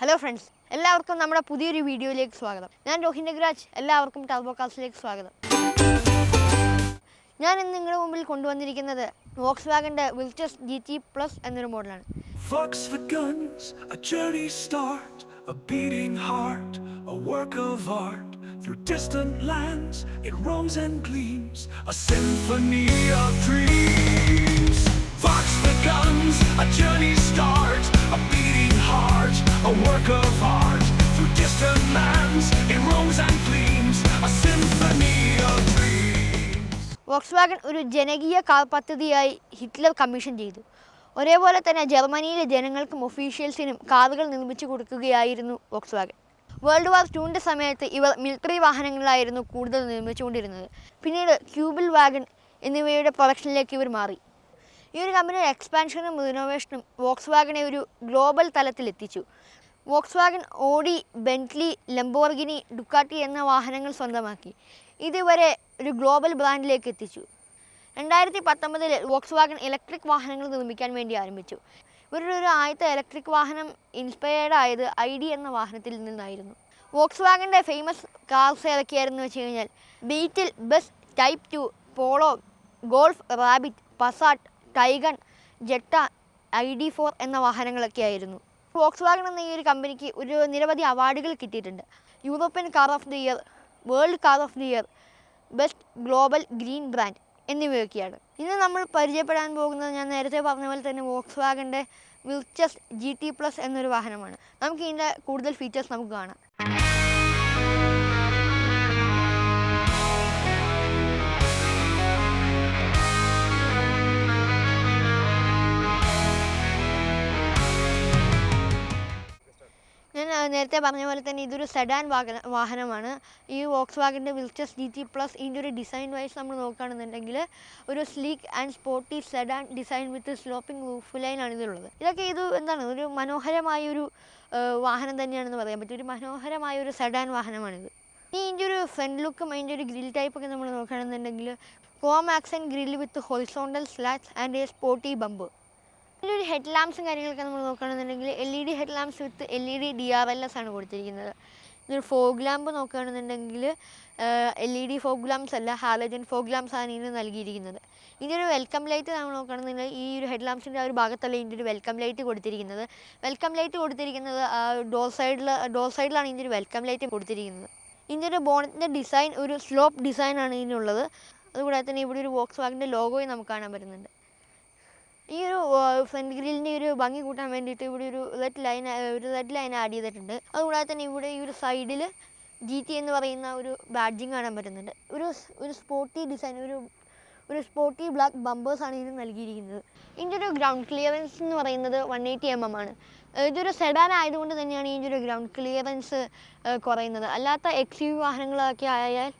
Hello friends, എല്ലാവർക്കും നമ്മുടെ പുതിയൊരു വീഡിയോയിലേക്ക് സ്വാഗതം. ഞാൻ രോഹിൻ നഗരാജ്. എല്ലാവർക്കും ടർബോകാസ്റ്റിലേക്ക് സ്വാഗതം. ഞാൻ ഇന്ന് നിങ്ങളുടെ മുമ്പിൽ കൊണ്ടുവന്നിരിക്കുന്നത് വോക്സ്വാഗന്റെ വിൽറ്റസ് GT Plus എന്നൊരു മോഡലാണ്. Volkswagen's a journey start, a beating heart, a work of art. Through distant lands it roams and gleams, a symphony of dreams. Volkswagen's a journey start, a beating heart, a work of art. Through distant lands it roams and gleams, a symphony of dreams. Volkswagen ഒരു ജനകീയ car പദ്ധതിയായി Hitler commission ചെയ്തു. ഒരേപോലെ തന്നെ ജർമ്മനിയിലെ ജനങ്ങൾക്കും ഒഫീഷ്യൽസിനും കാറുകൾ നിർമ്മിച്ചു കൊടുക്കുകയായിരുന്നു Volkswagen. World war II സമയത്ത് ഇവർ മിലിറ്ററി വാഹനങ്ങളായിരുന്നു കൂടുതൽ നിർമ്മിച്ചുകൊണ്ടിരുന്നത്. പിന്നീട് ക്യൂബിൾ വാഗൺ എന്നിവയുടെ പ്രൊഡക്ഷനിലേക്ക് ഇവർ മാറി. ഈ ഒരു കമ്പനിയുടെ എക്സ്പാൻഷനും റിനോവേഷനും വോക്സ്വാഗനെ ഒരു ഗ്ലോബൽ തലത്തിലെത്തിച്ചു. Volkswagen Audi, Bentley, Lamborghini, Ducati എന്ന വാഹനങ്ങൾ സ്വന്തമാക്കി. ഇതുവരെ ഒരു ഗ്ലോബൽ ബ്രാൻഡിലേക്ക് എത്തിച്ചു. 2019 വോക്സ്വാഗൻ ഇലക്ട്രിക് വാഹനങ്ങൾ നിർമ്മിക്കാൻ വേണ്ടി ആരംഭിച്ചു. ഇവരുടെ ആദ്യത്തെ ഇലക്ട്രിക് വാഹനം ഇൻസ്പയർഡ് ആയത് ID എന്ന വാഹനത്തിൽ നിന്നായിരുന്നു. വോക്സ്വാഗൻ്റെ ഫേമസ് കാർസ് ഏതൊക്കെയായിരുന്നു വെച്ച് കഴിഞ്ഞാൽ Beetle, bus, type 2, Polo, Golf, Rabbit, Passat, Taigun, Jetta, ID4 എന്ന വാഹനങ്ങളൊക്കെ ആയിരുന്നു. വോക്സ്വാഗൻ എന്ന ഈ ഒരു കമ്പനിക്ക് നിരവധി അവാർഡുകൾ കിട്ടിയിട്ടുണ്ട്. European car of the year, world car of the year, best global green brand എന്നിവയൊക്കെയാണ്. ഇന്ന് നമ്മൾ പരിചയപ്പെടാൻ പോകുന്നത് ഞാൻ നേരത്തെ പറഞ്ഞ പോലെ തന്നെ വോക്സ്വാഗൻ്റെ വിൽറ്റസ് GT Plus എന്നൊരു വാഹനമാണ്. നമുക്ക് ഇതിൻ്റെ കൂടുതൽ ഫീച്ചേഴ്സ് നമുക്ക് കാണാം. ഞാൻ നേരത്തെ പറഞ്ഞ പോലെ തന്നെ ഇതൊരു സെഡാൻ വാഹനമാണ്. ഈ വോക്സ്വാഗൻ്റെ വിൽറ്റസ് GT Plus ഇതിൻ്റെ ഒരു ഡിസൈൻ വൈസ് നമ്മൾ നോക്കുകയാണെന്നുണ്ടെങ്കിൽ ഒരു sleek and sporty sedan design with sloping roof ലൈനാണ് ഇതിലുള്ളത്. ഇതൊക്കെ ഒരു മനോഹരമായൊരു വാഹനം തന്നെയാണെന്ന് പറയാൻ പറ്റും. ഒരു മനോഹരമായൊരു സെഡാൻ വാഹനമാണിത്. ഇതിൻ്റെ ഒരു ഫ്രണ്ട് ലുക്കും അതിൻ്റെ ഒരു ഗ്രിൽ ടൈപ്പൊക്കെ നമ്മൾ നോക്കുകയാണെന്നുണ്ടെങ്കിൽ chrome accent grill with horizontal slats and a sporty bump. ഇതിലൊരു ഹെഡ് ലാംപ്സും കാര്യങ്ങളൊക്കെ നമ്മൾ നോക്കുകയാണെന്നുണ്ടെങ്കിൽ LED head lamps with LED DRLS ആണ് കൊടുത്തിരിക്കുന്നത്. ഇതൊരു ഫോഗ് ലാമ്പ് നോക്കുകയാണെന്നുണ്ടെങ്കിൽ LED ഫോഗ് ലാംപ്സ് അല്ല, ഹാലജൻ ഫോഗ് ലാംപ്സ് ആണ് ഇതിന് നൽകിയിരിക്കുന്നത്. ഇതിനൊരു വെൽക്കം ലൈറ്റ് നമ്മൾ നോക്കുകയാണെന്നുണ്ടെങ്കിൽ ഈ ഒരു ഹെഡ് ലാംപ്സിൻ്റെ ആ ഒരു ഭാഗത്തല്ല ഇതിൻ്റെ ഒരു വെൽക്കം ലൈറ്റ് കൊടുത്തിരിക്കുന്നത്. വെൽക്കം ലൈറ്റ് കൊടുത്തിരിക്കുന്നത് ഡോർ സൈഡിലാണ് ഇതിൻ്റെ ഒരു വെൽക്കം ലൈറ്റ് കൊടുത്തിരിക്കുന്നത്. ഇതിൻ്റെ ഒരു ബോണറ്റിൻ്റെ ഡിസൈൻ ഒരു സ്ലോപ്പ് ഡിസൈനാണ് ഇതിനുള്ളത്. അതുകൂടാതെ തന്നെ ഇവിടെ ഒരു വോക്സ്വാഗൻ്റെ ലോഗോയും നമുക്ക് കാണാൻ പറ്റുന്നുണ്ട്. ഈ ഒരു ഫ്രണ്ട് ഗ്രില്ലിൻ്റെ ഒരു ഭംഗി കൂട്ടാൻ വേണ്ടിയിട്ട് ഇവിടെ ഒരു റെഡ് ലൈൻ ആഡ് ചെയ്തിട്ടുണ്ട്. അതുകൂടാതെ തന്നെ ഇവിടെ ഈ ഒരു സൈഡിൽ GT എന്ന് പറയുന്ന ഒരു ബാഡ്ജിങ് കാണാൻ പറ്റുന്നുണ്ട്. ഒരു സ്പോർട്ടി ഡിസൈൻ, ഒരു സ്പോർട്ടി ബ്ലാക്ക് ബമ്പേഴ്സാണ് ഇതിന് നൽകിയിരിക്കുന്നത്. ഇതിൻ്റെ ഒരു ഗ്രൗണ്ട് ക്ലിയറൻസ് എന്ന് പറയുന്നത് 180 mm ആണ്. ഇതൊരു സെഡാൻ ആയതുകൊണ്ട് തന്നെയാണ് ഇതിൻ്റെ ഒരു ഗ്രൗണ്ട് ക്ലിയറൻസ് കുറയുന്നത്. അല്ലാത്ത XUV വാഹനങ്ങളൊക്കെ ആയാൽ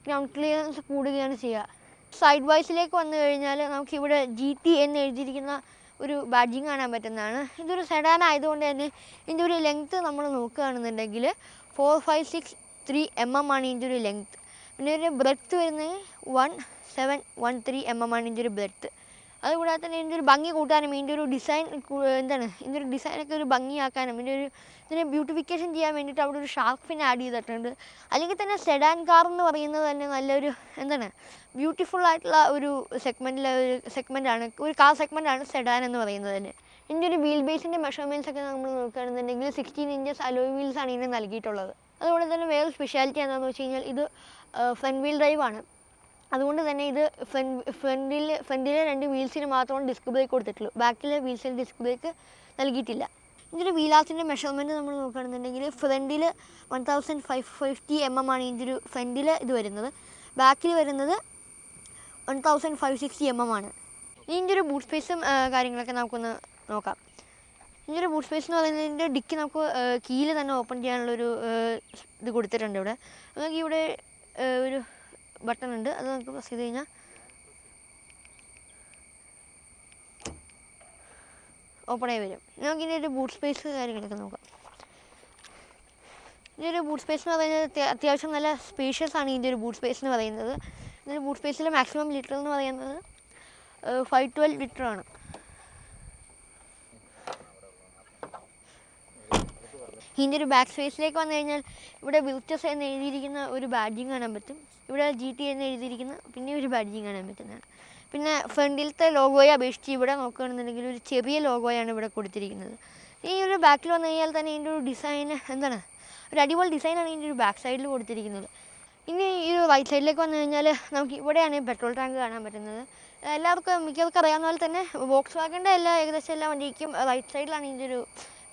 ഗ്രൗണ്ട് ക്ലിയറൻസ് കൂടുകയാണ് ചെയ്യുക. സൈഡ് വൈസിലേക്ക് വന്നു കഴിഞ്ഞാൽ നമുക്കിവിടെ GT എന്ന് എഴുതിയിരിക്കുന്ന ഒരു ബാഡ്ജിങ് കാണാൻ പറ്റുന്നതാണ്. ഇതൊരു സെഡാൻ ആയതുകൊണ്ട് തന്നെ ഇതിൻ്റെ ഒരു ലെങ്ത്ത് നമ്മൾ നോക്കുകയാണെന്നുണ്ടെങ്കിൽ 4563 mm ആണ് ഇതിൻ്റെ ഒരു ലെങ്ത്ത്. പിന്നെ ഒരു ബ്രെഡ്ത്ത് വരുന്നത് 1713 mm ആണ് ഇതിൻ്റെ ഒരു ബ്രെഡ്ത്ത്. അതുകൂടാതെ തന്നെ ഇതിൻ്റെ ഒരു ഭംഗി കൂട്ടാനും ഇതിൻ്റെ ഒരു ഡിസൈൻ ഇതിൻ്റെ ഒരു ഡിസൈനൊക്കെ ഒരു ഭംഗിയാക്കാനും ഇതിനെ ബ്യൂട്ടിഫിക്കേഷൻ ചെയ്യാൻ വേണ്ടിയിട്ട് അവിടെ ഒരു ഷാർക്ക് ഫിൻ ആഡ് ചെയ്തിട്ടുണ്ട്. അല്ലെങ്കിൽ തന്നെ സെഡാൻ കാർ എന്ന് പറയുന്നത് തന്നെ നല്ലൊരു ബ്യൂട്ടിഫുൾ ആയിട്ടുള്ള ഒരു സെഗ്മെൻറ്റാണ്, ഒരു കാർ സെഗ്മെൻറ്റാണ് സെഡാൻ എന്ന് പറയുന്നത് തന്നെ. ഇതിൻ്റെ ഒരു വീൽ ബേസിൻ്റെ മെഷർമെൻറ്റ്സ് ഒക്കെ നമ്മൾ നോക്കുകയാണെന്നുണ്ടെങ്കിൽ 16 inches അലോയ് വീൽസ് ആണ് ഇതിന് നൽകിയിട്ടുള്ളത്. അതുകൊണ്ട് തന്നെ വേറെ സ്പെഷ്യാലിറ്റി എന്താണെന്ന് വെച്ച് കഴിഞ്ഞാൽ ഇത് ഫ്രണ്ട് വീൽ ഡ്രൈവ് ആണ്. അതുകൊണ്ട് തന്നെ ഇത് ഫ്രണ്ടിലെ 2 വീൽസിന് മാത്രമാണ് ഡിസ്ക് ബ്രേക്ക് കൊടുത്തിട്ടുള്ളൂ. ബാക്കിലെ വീൽസിൽ ഡിസ്ക് ബ്രേക്ക് നൽകിയിട്ടില്ല. ഇതിൻ്റെ വീലാസിൻ്റെ മെഷർമെൻറ്റ് നമ്മൾ നോക്കുകയാണെന്നുണ്ടെങ്കിൽ ഫ്രണ്ടിൽ 1550 mm ആണ് ഇതിൻ്റെ ഒരു ഫ്രണ്ടിൽ ഇത് വരുന്നത്. ബാക്കിൽ വരുന്നത് 1560 mm ആണ്. ഇതിൻ്റെ ഒരു ബൂട്ട് സ്പേസും കാര്യങ്ങളൊക്കെ നമുക്കൊന്ന് നോക്കാം. ഇതിൻ്റെ ഒരു ബൂട്ട് സ്പേസ് എന്ന് പറയുന്നതിൻ്റെ ഡിക്കി നമുക്ക് കീയിൽ തന്നെ ഓപ്പൺ ചെയ്യാനുള്ളൊരു ഇത് കൊടുത്തിട്ടുണ്ട്. നമുക്ക് ഇവിടെ ഒരു ബട്ടൺ ഉണ്ട്, അത് നമുക്ക് പ്രസ് ചെയ്ത് കഴിഞ്ഞാൽ ഓപ്പണായി വരും. നമുക്കിതിൻ്റെ ഒരു ബൂട്ട് സ്പേസ് കാര്യങ്ങളൊക്കെ നോക്കാം. ഇതിൻ്റെ ഒരു ബൂട്ട് സ്പേസ് എന്ന് പറയുന്നത് അത്യാവശ്യം നല്ല സ്പേഷ്യസ് ആണ്. ഇതിൻ്റെ ഒരു ബൂട്ട് സ്പേസ് എന്ന് പറയുന്നത് ഇതിൻ്റെ ബൂട്ട് സ്പേസിലെ മാക്സിമം ലിറ്റർ എന്ന് പറയുന്നത് 512 ലിറ്റർ ആണ്. ഇതിൻ്റെ ഒരു ബാക്ക് സ്പേസിലേക്ക് വന്നു കഴിഞ്ഞാൽ ഇവിടെ വിൽറ്റസ് എന്ന് എഴുതിയിരിക്കുന്ന ഒരു ബാഡ്ജിങ് കാണാൻ പറ്റും. ഇവിടെ GT എന്ന് എഴുതിയിരിക്കുന്ന പിന്നെ ഒരു ബാഡ്ജിങ് കാണാൻ പറ്റുന്നതാണ്. പിന്നെ ഫ്രണ്ടിലത്തെ ലോഗോയെ അപേക്ഷിച്ച് ഇവിടെ നോക്കുകയാണെന്നുണ്ടെങ്കിൽ ഒരു ചെറിയ ലോഗോയാണ് ഇവിടെ കൊടുത്തിരിക്കുന്നത്. ഈ ഒരു ബാക്കിൽ വന്നു കഴിഞ്ഞാൽ തന്നെ ഇതിൻ്റെ ഒരു ഡിസൈൻ എന്താണ്, ഒരു അടിപൊളി ഡിസൈനാണ് ഇതിൻ്റെ ഒരു ബാക്ക് സൈഡിൽ കൊടുത്തിരിക്കുന്നത്. ഇനി ഈ ഒരു റൈറ്റ് സൈഡിലേക്ക് വന്നു കഴിഞ്ഞാൽ നമുക്ക് ഇവിടെയാണ് പെട്രോൾ ടാങ്ക് കാണാൻ പറ്റുന്നത്. മിക്കവർക്കും അറിയാവുന്ന പോലെ തന്നെ വോക്സ് വാഗണിൻ്റെ ഏകദേശം എല്ലാ വണ്ടിക്കും റൈറ്റ് സൈഡിലാണ് ഇതിൻ്റെ ഒരു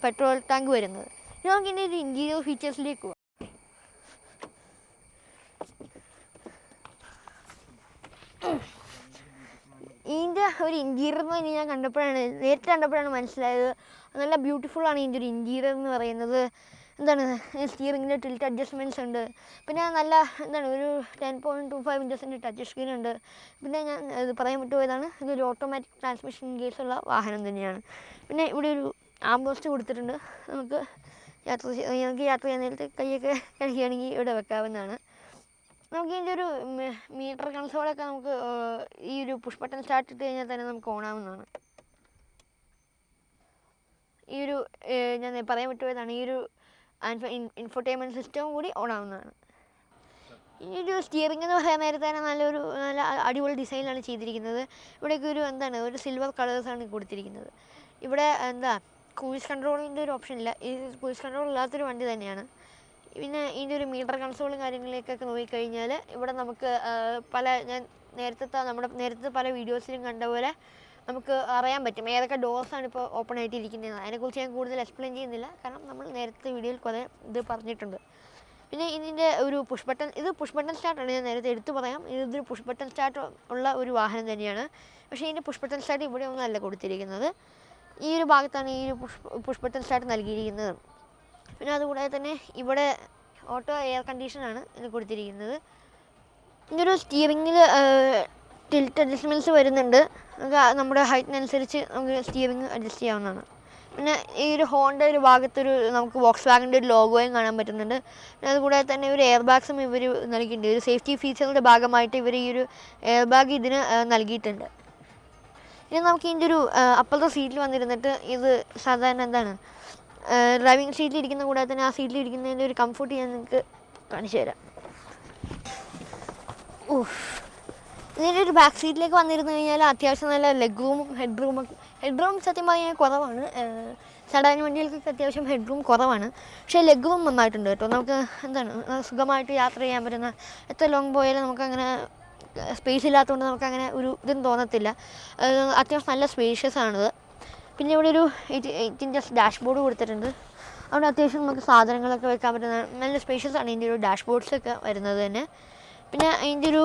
പെട്രോൾ ടാങ്ക് വരുന്നത്. ഇനി നമുക്ക് ഇതിൻ്റെ ഒരു ഇൻറ്റീരിയർ ഫീച്ചേഴ്സിലേക്ക് പോകാം. ഇതിൻ്റെ ഒരു ഇൻറ്റീരിയർ എന്ന് പറഞ്ഞാൽ ഞാൻ നേരിട്ട് കണ്ടപ്പോഴാണ് മനസ്സിലായത്. നല്ല ബ്യൂട്ടിഫുള്ളാണ് ഇതിൻ്റെ ഒരു ഇൻറ്റീരിയർ എന്ന് പറയുന്നത്. എന്താണ്, സ്റ്റിയറിങ്ങിൻ്റെ ടിൽറ്റ് അഡ്ജസ്റ്റ്മെൻറ്റ്സ് ഉണ്ട്. പിന്നെ നല്ല എന്താണ് ഒരു 10.25 ഇഞ്ചസിൻ്റെ ടച്ച് സ്ക്രീൻ ഉണ്ട്. പിന്നെ ഞാൻ ഇത് പറയാൻ വിട്ടുപോയതാണ്, ഇതൊരു ഓട്ടോമാറ്റിക് ട്രാൻസ്മിഷൻ കേസുള്ള വാഹനം തന്നെയാണ്. പിന്നെ ഇവിടെ ഒരു ആംബോസ്റ്റ് കൊടുത്തിട്ടുണ്ട്. നമുക്ക് യാത്ര ചെയ്യാൻ നേരത്തെ കൈയൊക്കെ കഴുകുകയാണെങ്കിൽ ഇവിടെ വെക്കാവുന്നതാണ്. നമുക്ക് ഇതിൻ്റെ ഒരു മീറ്റർ കൺസോളൊക്കെ നമുക്ക് ഈ ഒരു പുഷ് ബട്ടൺ സ്റ്റാർട്ട് ഇട്ട് കഴിഞ്ഞാൽ തന്നെ നമുക്ക് ഓണാവുന്നതാണ്. ഈ ഒരു ഞാൻ പറയാൻ വിട്ടുപോയതാണ്, ഈ ഒരു ഇൻഫോർടൈൻമെൻറ്റ് സിസ്റ്റം കൂടി ഓണാവുന്നതാണ്. ഈ ഒരു സ്റ്റിയറിംഗ് എന്ന് പറയാൻ നേരത്തെ തന്നെ നല്ല അടിപൊളി ഡിസൈനിലാണ് ചെയ്തിരിക്കുന്നത്. ഇവിടേക്ക് ഒരു സിൽവർ കളേഴ്സാണ് കൊടുത്തിരിക്കുന്നത്. ഇവിടെ ക്രൂയിസ് കൺട്രോളിൻ്റെ ഒരു ഓപ്ഷൻ ഇല്ല. ഈ ക്രൂയിസ് കൺട്രോൾ ഇല്ലാത്തൊരു വണ്ടി തന്നെയാണ്. പിന്നെ ഇതിൻ്റെ ഒരു മീറ്റർ കൺസോളും കാര്യങ്ങളിലേക്കൊക്കെ നോക്കിക്കഴിഞ്ഞാൽ ഇവിടെ നമുക്ക് ഞാൻ നേരത്തെ പല വീഡിയോസിലും കണ്ട പോലെ നമുക്ക് അറിയാൻ പറ്റും ഏതൊക്കെ ഡോർസാണ് ഇപ്പോൾ ഓപ്പൺ ആയിട്ടിരിക്കുന്നത്. അതിനെക്കുറിച്ച് ഞാൻ കൂടുതൽ എക്സ്പ്ലെയിൻ ചെയ്യുന്നില്ല, കാരണം നമ്മൾ നേരത്തെ വീഡിയോയിൽ കുറേ ഇത് പറഞ്ഞിട്ടുണ്ട്. പിന്നെ ഇതിൻ്റെ ഒരു പുഷ് ബട്ടൺ സ്റ്റാർട്ടാണ്. ഞാൻ നേരത്തെ എടുത്തു പറയാം, ഇതൊരു പുഷ് ബട്ടൺ സ്റ്റാർട്ട് ഉള്ള ഒരു വാഹനം തന്നെയാണ്. പക്ഷേ ഇതിൻ്റെ പുഷ് ബട്ടൺ സ്റ്റാർട്ട് ഇവിടെ ഒന്നുമല്ല കൊടുത്തിരിക്കുന്നത്. ഈ ഒരു ഭാഗത്താണ് ഈ ഒരു പുഷ് ബട്ടൺ സ്റ്റാർട്ട് നൽകിയിരിക്കുന്നത്. പിന്നെ അതുകൂടാതെ തന്നെ ഇവിടെ ഓട്ടോ എയർ കണ്ടീഷനാണ് ഇത് കൊടുത്തിരിക്കുന്നത്. ഇതൊരു സ്റ്റിയറിങ്ങിൽ ടിൽറ്റ് അഡ്ജസ്റ്റ്മെൻറ്റ്സ് വരുന്നുണ്ട്. നമുക്ക് നമ്മുടെ ഹൈറ്റിനനുസരിച്ച് നമുക്ക് സ്റ്റിയറിങ് അഡ്ജസ്റ്റ് ചെയ്യാവുന്നതാണ്. പിന്നെ ഈ ഒരു ഹോണിൻ്റെ ഒരു ഭാഗത്തൊരു നമുക്ക് വോക്സ് വാഗണിൻ്റെ ഒരു ലോഗോയും കാണാൻ പറ്റുന്നുണ്ട്. പിന്നെ അതുകൂടാതെ തന്നെ ഒരു എയർ ബാഗ്സും ഇവർ നൽകിയിട്ടുണ്ട്. ഒരു സേഫ്റ്റി ഫീച്ചറിൻ്റെ ഭാഗമായിട്ട് ഇവർ ഈ ഒരു എയർ ബാഗ് ഇതിന് നൽകിയിട്ടുണ്ട്. ഇനി നമുക്ക് ഇതിൻ്റെ ഒരു അപ്പുറത്തെ സീറ്റിൽ വന്നിരുന്നിട്ട് ഇത് സാധാരണ ഡ്രൈവിംഗ് സീറ്റിൽ ഇരിക്കുന്ന കൂടാതെ തന്നെ ആ സീറ്റിൽ ഇരിക്കുന്നതിൻ്റെ ഒരു കംഫർട്ട് ഞാൻ നിങ്ങൾക്ക് കാണിച്ചു തരാം. ഇതിൻ്റെ ഒരു ബാക്ക് സീറ്റിലേക്ക് വന്നിരുന്നു കഴിഞ്ഞാൽ അത്യാവശ്യം നല്ല ലെഗ് റൂമും ഹെഡ് റൂം സത്യം പറഞ്ഞാൽ കുറവാണ്. സഡാൻ വണ്ടികൾക്കൊക്കെ അത്യാവശ്യം ഹെഡ് റൂം കുറവാണ്. പക്ഷേ ലെഗ് റൂം നന്നായിട്ടുണ്ട് കേട്ടോ. നമുക്ക് സുഖമായിട്ട് യാത്ര ചെയ്യാൻ പറ്റുന്ന, എത്ര ലോങ് പോയാലും നമുക്കങ്ങനെ സ്പേസ് ഇല്ലാത്തതുകൊണ്ട് നമുക്കങ്ങനെ ഒരു ഇതും തോന്നത്തില്ല. അത്യാവശ്യം നല്ല സ്പേഷ്യസ് ആണിത്. പിന്നെ ഇവിടെ ഒരു 8 ഇഞ്ചസ് ഡാഷ്ബോർഡ് കൊടുത്തിട്ടുണ്ട്. അവിടെ അത്യാവശ്യം നമുക്ക് സാധനങ്ങളൊക്കെ വെക്കാൻ പറ്റുന്ന നല്ല സ്പേഷ്യസ് ആണ് ഇതിൻ്റെ ഒരു ഡാഷ്ബോർഡ്സൊക്കെ വരുന്നത് തന്നെ. പിന്നെ അതിൻ്റെ ഒരു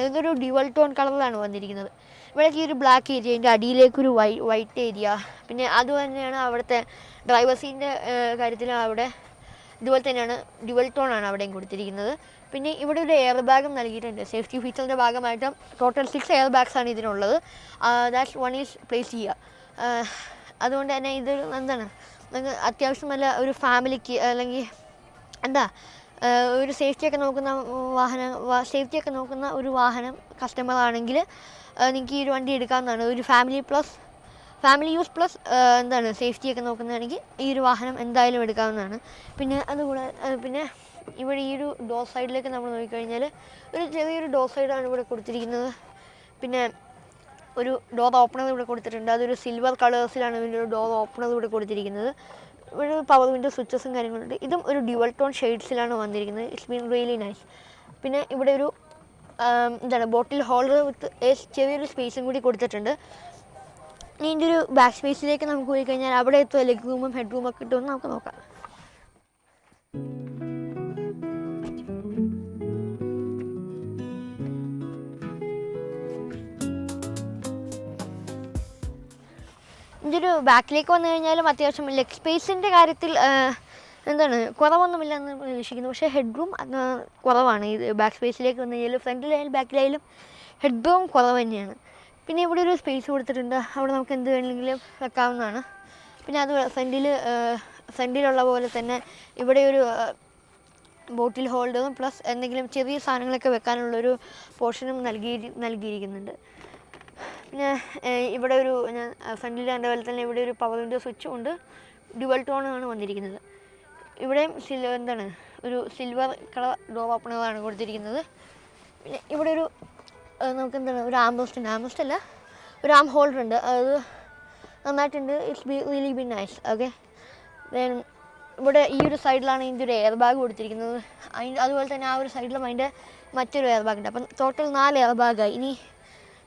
ഇതൊരു ഡ്യുവൽ ടോൺ കളറിലാണ് വന്നിരിക്കുന്നത്. ഇവിടേക്ക് ഈ ഒരു ബ്ലാക്ക് ഏരിയ, അതിൻ്റെ അടിയിലേക്കൊരു വൈറ്റ് ഏരിയ. പിന്നെ അതുതന്നെയാണ് അവിടുത്തെ ഡ്രൈവർ സീറ്റിൻ്റെ കാര്യത്തിലും അവിടെ ഇതുപോലെ തന്നെയാണ് ഡ്യുവൽ ടോണാണ് അവിടെയും കൊടുത്തിരിക്കുന്നത്. പിന്നെ ഇവിടെ ഒരു എയർ ബാഗും നൽകിയിട്ടുണ്ട്. സേഫ്റ്റി ഫീച്ചറിൻ്റെ ഭാഗമായിട്ട് ടോട്ടൽ 6 എയർ ബാഗ്സാണ് ഇതിനുള്ളത്. ദാറ്റ് 1 ഈസ് പ്ലേസ് ചെയ്യുക. അതുകൊണ്ട് തന്നെ ഇത് നമുക്ക് അത്യാവശ്യം നല്ല ഒരു ഫാമിലിക്ക് അല്ലെങ്കിൽ ഒരു സേഫ്റ്റിയൊക്കെ നോക്കുന്ന ഒരു വാഹനം കസ്റ്റമറാണെങ്കിൽ നിങ്ങൾക്ക് ഈ ഒരു വണ്ടി എടുക്കാവുന്നതാണ്. ഒരു ഫാമിലി യൂസ് പ്ലസ് സേഫ്റ്റിയൊക്കെ നോക്കുന്നതാണെങ്കിൽ ഈ ഒരു വാഹനം എന്തായാലും എടുക്കാവുന്നതാണ്. പിന്നെ പിന്നെ ഇവിടെ ഈ ഒരു ഡോർ സൈഡിലേക്ക് നമ്മൾ നോക്കിക്കഴിഞ്ഞാൽ ഒരു ചെറിയൊരു ഡോർ സൈഡാണ് ഇവിടെ കൊടുത്തിരിക്കുന്നത്. പിന്നെ ഒരു ഡോർ ഓപ്പണർ ഇവിടെ കൊടുത്തിട്ടുണ്ട്. അതൊരു സിൽവർ കളേഴ്സിലാണ് ഇതിൻ്റെ ഒരു ഡോർ ഓപ്പണർ ഇവിടെ കൊടുത്തിരിക്കുന്നത്. ഇവിടെ പവർ വിൻഡോ സ്വിച്ചസും കാര്യങ്ങളുണ്ട്. ഇതും ഒരു ഡ്യുവൽ ടോൺ ഷെയ്ഡ്സിലാണ് വന്നിരിക്കുന്നത്. It's been really nice. പിന്നെ ഇവിടെ ഒരു ബോട്ടിൽ ഹോൾഡർ വിത്ത് ചെറിയൊരു സ്പേസും കൂടി കൊടുത്തിട്ടുണ്ട്. ഇതിൻ്റെ ഒരു ബാക്ക് സ്പേസിലേക്ക് നമുക്ക് പോയി കഴിഞ്ഞാൽ അവിടെ എത്തുക ലെഗ് റൂമും ഹെഡ് റൂമൊക്കെ കിട്ടുമെന്ന് നമുക്ക് നോക്കാം. ഇതിൻ്റെ ഒരു ബാക്കിലേക്ക് വന്നു കഴിഞ്ഞാലും അത്യാവശ്യം ലെഗ് സ്പേസിൻ്റെ കാര്യത്തിൽ കുറവൊന്നുമില്ല എന്ന് പ്രതീക്ഷിക്കുന്നു. പക്ഷേ ഹെഡ് റൂം കുറവാണ്. ഇത് ബാക്ക് സ്പേസിലേക്ക് വന്നു കഴിഞ്ഞാൽ ഫ്രണ്ടിലായാലും ബാക്കിലായാലും ഹെഡ് റൂം കുറവ് തന്നെയാണ്. പിന്നെ ഇവിടെ ഒരു സ്പേസ് കൊടുത്തിട്ടുണ്ട്. അവിടെ നമുക്ക് എന്ത് വേണമെങ്കിലും വെക്കാവുന്നതാണ്. പിന്നെ അത് ഫ്രണ്ടിലുള്ള പോലെ തന്നെ ഇവിടെ ഒരു ബോട്ടിൽ ഹോൾഡറും പ്ലസ് എന്തെങ്കിലും ചെറിയ സാധനങ്ങളൊക്കെ വെക്കാനുള്ളൊരു പോർഷനും നൽകിയിരിക്കുന്നുണ്ട്. പിന്നെ ഇവിടെ ഒരു ഫ്രണ്ടിൽ കണ്ട പോലെ തന്നെ ഇവിടെ ഒരു പവർ വിൻഡോ സ്വിച്ചും ഉണ്ട്. ഡ്യുവൽ ടോണാണ് വന്നിരിക്കുന്നത്. ഇവിടെയും എന്താണ് ഒരു സിൽവർ കളർ ഡോർ ഓപ്പണറാണ് കൊടുത്തിരിക്കുന്നത്. പിന്നെ ഇവിടെ ഒരു നമുക്ക് എന്താണ് ഒരു ആംബസ്റ്റ് അല്ല ഒരു ആം ഹോൾഡർ ഉണ്ട്. അത് നന്നായിട്ടുണ്ട്. It's really be nice. Okay, then ഇവിടെ ഈ ഒരു സൈഡിലാണ് ഇതിൻ്റെ ഒരു എയർ ബാഗ് കൊടുത്തിരിക്കുന്നത്. അതുപോലെ തന്നെ ആ ഒരു സൈഡിലും അതിൻ്റെ മറ്റൊരു എയർ ബാഗ് ഉണ്ട്. അപ്പം ടോട്ടൽ 4 എയർ ബാഗായി. ഇനി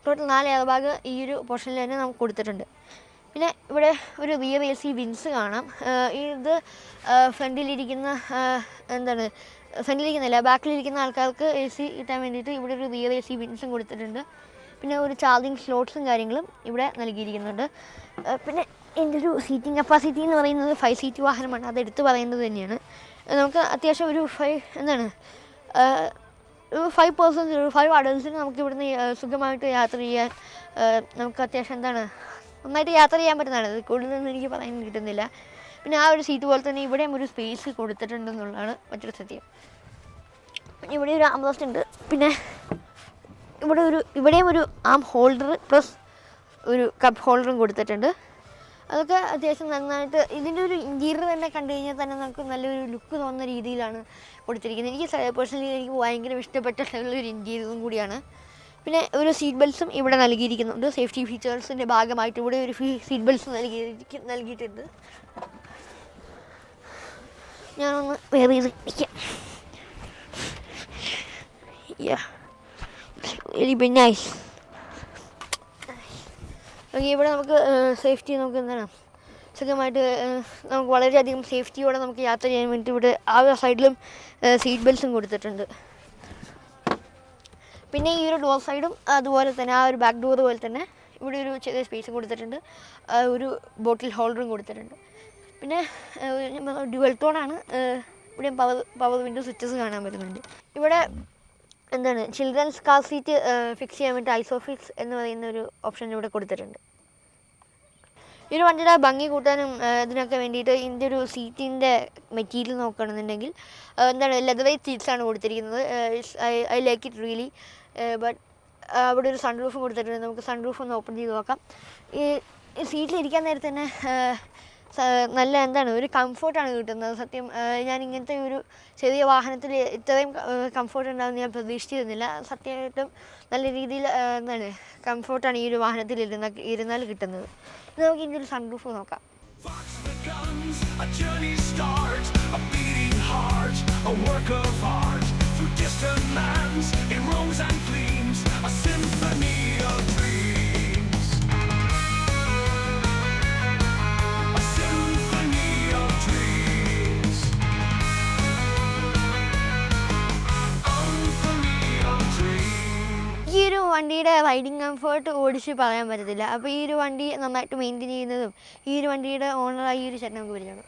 ടോട്ടൽ 4 എയർ ബാഗ് ഈ ഒരു പോർഷനിൽ തന്നെ നമുക്ക് കൊടുത്തിട്ടുണ്ട്. പിന്നെ ഇവിടെ ഒരു റിയർ AC വിൻസ് കാണാം. ഇത് ഫ്രണ്ടിലിരിക്കുന്ന എന്താണ് ഫ്രണ്ടിലിരിക്കുന്നില്ല ബാക്കിലിരിക്കുന്ന ആൾക്കാർക്ക് AC കിട്ടാൻ വേണ്ടിയിട്ട് ഇവിടെ ഒരു റിയർ AC വിൻസും കൊടുത്തിട്ടുണ്ട്. പിന്നെ ഒരു ചാർജിങ് സ്ലോട്ട്സും കാര്യങ്ങളും ഇവിടെ നൽകിയിരിക്കുന്നുണ്ട്. പിന്നെ ഇതിൻ്റെ ഒരു സീറ്റിംഗ് കപ്പാസിറ്റി എന്ന് പറയുന്നത് 5 സീറ്റ് വാഹനമാണ്. അതെടുത്ത് പറയുന്നത് തന്നെയാണ്. നമുക്ക് അത്യാവശ്യം ഒരു 5 പേഴ്സൺസ് 5 അഡൾട്ട്സിന് നമുക്ക് ഇവിടുന്ന് സുഖമായിട്ട് യാത്ര ചെയ്യാൻ നമുക്ക് അത്യാവശ്യം എന്താണ് നന്നായിട്ട് യാത്ര ചെയ്യാൻ പറ്റുന്നതാണ്. അത് കൂടുതലൊന്നും എനിക്ക് പറയാൻ കിട്ടുന്നില്ല. പിന്നെ ആ ഒരു സീറ്റ് പോലെ തന്നെ ഇവിടെയും ഒരു സ്പേസ് കൊടുത്തിട്ടുണ്ടെന്നുള്ളതാണ് മറ്റൊരു സത്യം. ഇവിടെ ഒരു ആംബ്രസ്റ്റ് ഉണ്ട്. പിന്നെ ഇവിടെയും ഒരു ആം ഹോൾഡർ പ്ലസ് ഒരു കപ്പ് ഹോൾഡറും കൊടുത്തിട്ടുണ്ട്. അതൊക്കെ അത്യാവശ്യം നന്നായിട്ട് ഇതിൻ്റെ ഒരു ഇൻറ്റീരിയർ തന്നെ കണ്ടു കഴിഞ്ഞാൽ തന്നെ നമുക്ക് നല്ലൊരു ലുക്ക് തോന്നുന്ന രീതിയിലാണ് കൊടുത്തിരിക്കുന്നത്. എനിക്ക് പേഴ്സണലി എനിക്ക് ഭയങ്കര ഇഷ്ടപ്പെട്ട ഒരു ഇൻറ്റീരിയറും കൂടിയാണ്. പിന്നെ ഒരു സീറ്റ് ബെൽറ്റ്സും ഇവിടെ നൽകിയിരിക്കുന്നുണ്ട്. സേഫ്റ്റി ഫീച്ചേഴ്സിൻ്റെ ഭാഗമായിട്ട് ഇവിടെ ഒരു സീറ്റ് ബെൽറ്റ്സ് നൽകിയിട്ടുണ്ട്. ഞാനൊന്ന് വേറെ ചെയ്ത് നിൽക്കാം. Very nice. ഓക്കെ, ഇവിടെ നമുക്ക് സേഫ്റ്റി നമുക്ക് എന്താണ് സുഖമായിട്ട് നമുക്ക് വളരെയധികം സേഫ്റ്റിയോടെ നമുക്ക് യാത്ര ചെയ്യാൻ വേണ്ടി ഇവിടെ ആ സൈഡിലും സീറ്റ് ബെൽറ്റ്സും കൊടുത്തിട്ടുണ്ട്. പിന്നെ ഈ ഒരു ഡോർ സൈഡും അതുപോലെ തന്നെ ആ ഒരു ബാക്ക് ഡോർ പോലെ തന്നെ ഇവിടെ ഒരു ചെറിയ സ്പേസും കൊടുത്തിട്ടുണ്ട്. ഒരു ബോട്ടിൽ ഹോൾഡറും കൊടുത്തിട്ടുണ്ട്. പിന്നെ ഡ്യുവൽ ടോണാണ്. ഇവിടെ പവർ വിൻഡോ സ്വിച്ചസ് കാണാൻ പറ്റുന്നുണ്ട്. ഇവിടെ എന്താണ് ചിൽഡ്രൻസ് കാർ സീറ്റ് ഫിക്സ് ചെയ്യാൻ വേണ്ടി ഐസോഫിക്സ് എന്ന് പറയുന്ന ഒരു ഓപ്ഷൻ ഇവിടെ കൊടുത്തിട്ടുണ്ട്. ഈ ഒരു വണ്ടിയുടെ ഭംഗി കൂട്ടാനും ഇതിനൊക്കെ വേണ്ടിയിട്ട് ഇതിൻ്റെ ഒരു സീറ്റിൻ്റെ മെറ്റീരിയൽ നോക്കുകയാണെന്നുണ്ടെങ്കിൽ എന്താണ് ലെതർ വെയ്റ്റ് സീറ്റ്സാണ് കൊടുത്തിരിക്കുന്നത്. I like it really. But അവിടെ ഒരു സൺ റൂഫും കൊടുത്തിട്ടുണ്ട്. നമുക്ക് സൺ റൂഫ് ഒന്ന് ഓപ്പൺ ചെയ്ത് നോക്കാം. ഈ സീറ്റിലിരിക്കാൻ നേരത്തെ തന്നെ നല്ല എന്താണ് ഒരു കംഫർട്ടാണ് കിട്ടുന്നത്. സത്യം ഞാൻ ഇങ്ങനത്തെ ഒരു ചെറിയ വാഹനത്തിൽ ഇത്രയും കംഫർട്ട് ഉണ്ടാകുമെന്ന് ഞാൻ പ്രതീക്ഷിച്ചിരുന്നില്ല. സത്യമായിട്ടും നല്ല രീതിയിൽ എന്താണ് കംഫർട്ടാണ് ഈ ഒരു വാഹനത്തിൽ ഇരുന്നാൽ കിട്ടുന്നത്. നമുക്ക് ഇതിൻ്റെ ഒരു സൺറൂഫ് നോക്കാം. ഈ ഒരു വണ്ടിയുടെ റൈഡിങ് കംഫർട്ട് ഓടിച്ച് പറയാൻ പറ്റത്തില്ല. അപ്പോൾ ഈ ഒരു വണ്ടി നന്നായിട്ട് മെയിൻറ്റെയിൻ ചെയ്യുന്നതും ഈ ഒരു വണ്ടിയുടെ ഓണറായി ഈ ഒരു ചേട്ടൻ നമുക്ക് പരിചയമാണ്.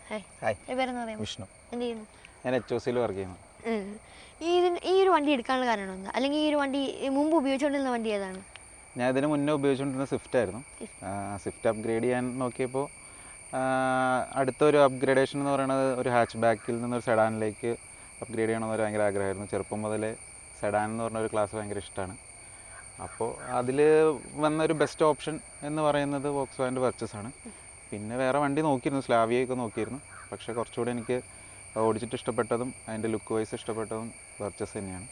പേരെന്ന് പറയാം. വിഷ്ണു. എന്ത് ചെയ്യുന്നു? ഞാൻ HOCയിൽ വർക്ക് ചെയ്യുന്നു. ഈ ഒരു വണ്ടി എടുക്കാനുള്ള കാരണം എന്താ? അല്ലെങ്കിൽ ഈ ഒരു വണ്ടി മുമ്പ് ഉപയോഗിച്ചുകൊണ്ടിരുന്ന വണ്ടി ഏതാണ്? ഞാൻ ഇതിന് മുന്നേ ഉപയോഗിച്ചുകൊണ്ടിരുന്ന സ്വിഫ്റ്റ് ആയിരുന്നു. സ്വിഫ്റ്റ് അപ്ഗ്രേഡ് ചെയ്യാൻ നോക്കിയപ്പോൾ അടുത്തൊരു അപ്ഗ്രേഡേഷൻ എന്ന് പറയുന്നത് ഒരു ഹാച്ച് ബാക്കിൽ നിന്നൊരു സെഡാനിലേക്ക് അപ്ഗ്രേഡ് ചെയ്യണമെന്നൊരു ഭയങ്കര ആഗ്രഹമായിരുന്നു. ചെറുപ്പം മുതലേ സെഡാൻ എന്ന് പറഞ്ഞ ഒരു ക്ലാസ് ഭയങ്കര ഇഷ്ടമാണ്. അപ്പോൾ അതിൽ വന്നൊരു ബെസ്റ്റ് ഓപ്ഷൻ എന്ന് പറയുന്നത് വോക്സ്വാഗൻ്റെ പർച്ചേസാണ്. പിന്നെ വേറെ വണ്ടി നോക്കിയിരുന്നു, സ്ലാവിയൊക്കെ നോക്കിയിരുന്നു. പക്ഷേ കുറച്ചുകൂടി എനിക്ക് ഓടിച്ചിട്ട് ഇഷ്ടപ്പെട്ടതും അതിൻ്റെ ലുക്ക് വൈസ് ഇഷ്ടപ്പെട്ടതും പർച്ചേസ് തന്നെയാണ്.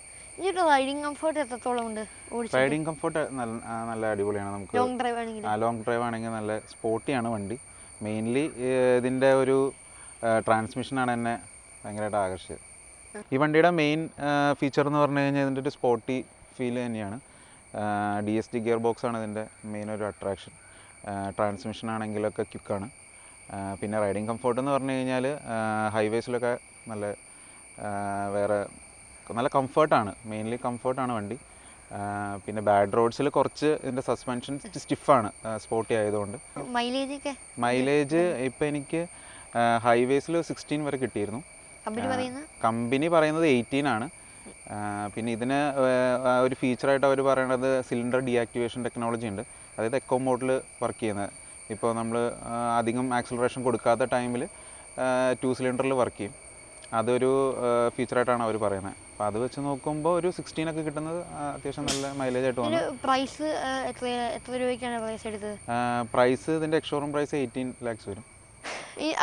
റൈഡിങ് കംഫർട്ട് എത്രത്തോളം ഉണ്ട്? റൈഡിങ് കംഫർട്ട് നല്ല അടിപൊളിയാണ്. നമുക്ക് ലോങ് ഡ്രൈവ് ആണെങ്കിൽ നല്ല സ്പോർട്ടിയാണ് വണ്ടി. മെയിൻലി ഇതിൻ്റെ ഒരു ട്രാൻസ്മിഷനാണ് എന്നെ ഭയങ്കരമായിട്ട് ആകർഷിച്ചത്. ഈ വണ്ടിയുടെ മെയിൻ ഫീച്ചർ എന്ന് പറഞ്ഞു കഴിഞ്ഞാൽ ഇതിൻ്റെ ഒരു സ്പോർട്ടി ഫീൽ തന്നെയാണ്. DSG ഗിയർ ബോക്സാണ് ഇതിൻ്റെ മെയിൻ ഒരു അട്രാക്ഷൻ. ട്രാൻസ്മിഷൻ ആണെങ്കിലൊക്കെ ക്വിക്കാണ്. പിന്നെ റൈഡിങ് കംഫോർട്ട് എന്ന് പറഞ്ഞു കഴിഞ്ഞാൽ ഹൈവേസിലൊക്കെ നല്ല കംഫർട്ടാണ്. മെയിൻലി കംഫർട്ടാണ് വണ്ടി. പിന്നെ ബാഡ് റോഡ്സിൽ കുറച്ച് ഇതിൻ്റെ സസ്പെൻഷൻ സ്റ്റിഫാണ് സ്പോർട്ടി ആയതുകൊണ്ട്. മൈലേജ് ഇപ്പം എനിക്ക് ഹൈവേസിൽ 16 വരെ കിട്ടിയിരുന്നു. കമ്പനി പറയുന്നത് 18 ആണ്. പിന്നെ ഇതിന് ഒരു ഫീച്ചറായിട്ട് അവർ പറയണത് സിലിണ്ടർ ഡീആക്ടിവേഷൻ ടെക്നോളജി ഉണ്ട്. അതായത് എക്കോ മോഡിൽ വർക്ക് ചെയ്യുന്നത്. ഇപ്പോൾ നമ്മൾ അധികം ആക്സിലറേഷൻ കൊടുക്കാത്ത ടൈമിൽ 2 സിലിണ്ടറിൽ വർക്ക് ചെയ്യും. അതൊരു ഫീച്ചറായിട്ടാണ് അവർ പറയുന്നത്. അപ്പോൾ അത് വെച്ച് നോക്കുമ്പോൾ ഒരു 16 ഒക്കെ കിട്ടുന്നത് അത്യാവശ്യം നല്ല മൈലേജ് ആയിട്ട് തോന്നുന്നു. എത്ര രൂപയ്ക്കാണ് പ്രൈസ് എടുത്തത്? പ്രൈസ് ഇതിൻ്റെ എക്സ്ഷോറൂം പ്രൈസ് 18 lakhs വരും.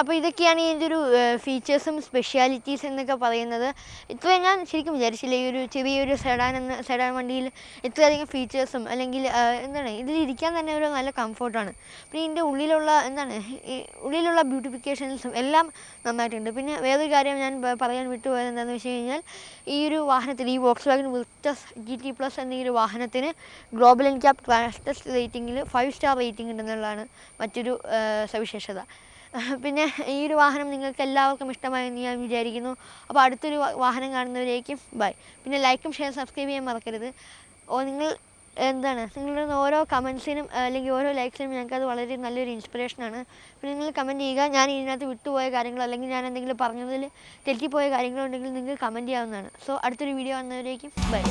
അപ്പോൾ ഇതൊക്കെയാണ് ഇതിൻ്റെ ഒരു ഫീച്ചേഴ്സും സ്പെഷ്യാലിറ്റീസ് എന്നൊക്കെ പറയുന്നത്. ഇത്രയും ഞാൻ ശരിക്കും വിചാരിച്ചില്ല ഈ ഒരു ചെറിയൊരു സെഡാൻ വണ്ടിയിൽ ഇത്രയധികം ഫീച്ചേഴ്സും അല്ലെങ്കിൽ എന്താണ് ഇതിലിരിക്കാൻ തന്നെ ഒരു നല്ല കംഫർട്ടാണ്. പിന്നെ ഇതിൻ്റെ ഉള്ളിലുള്ള ബ്യൂട്ടിഫിക്കേഷൻസും എല്ലാം നന്നായിട്ടുണ്ട്. പിന്നെ വേറൊരു കാര്യം ഞാൻ പറയാൻ വിട്ടുപോയത് എന്താണെന്ന് വെച്ച് കഴിഞ്ഞാൽ ഈ ഒരു വാഹനത്തിൽ ഈ വോക്സ്വാഗൺ വിർട്ടസ് GT+ എന്ന ഈ ഒരു വാഹനത്തിന് ഗ്ലോബൽ NCAP ക്രാഷ് ടെസ്റ്റ് റേറ്റിംഗിൽ 5 സ്റ്റാർ റേറ്റിംഗ് ഉണ്ടെന്നുള്ളതാണ് മറ്റൊരു സവിശേഷത. പിന്നെ ഈ ഒരു വാഹനം നിങ്ങൾക്ക് എല്ലാവർക്കും ഇഷ്ടമായെന്ന് ഞാൻ വിചാരിക്കുന്നു. അപ്പോൾ അടുത്തൊരു വാഹനം കാണുന്നവരേക്കും ബൈ. പിന്നെ ലൈക്കും ഷെയർ സബ്സ്ക്രൈബ് ചെയ്യാൻ മറക്കരുത്. നിങ്ങളുടെ ഓരോ കമൻസിനും അല്ലെങ്കിൽ ഓരോ ലൈക്സിനും ഞങ്ങൾക്കത് വളരെ നല്ലൊരു ഇൻസ്പിറേഷനാണ്. പിന്നെ നിങ്ങൾ കമൻറ്റ് ചെയ്യുക. ഞാൻ ഇതിനകത്ത് വിട്ടുപോയ കാര്യങ്ങൾ അല്ലെങ്കിൽ ഞാൻ എന്തെങ്കിലും പറഞ്ഞതിൽ തെറ്റിപ്പോയ കാര്യങ്ങളുണ്ടെങ്കിൽ നിങ്ങൾക്ക് കമൻറ്റ് ചെയ്യാവുന്നതാണ്. സോ അടുത്തൊരു വീഡിയോ കാണുന്നവരേക്കും ബൈ.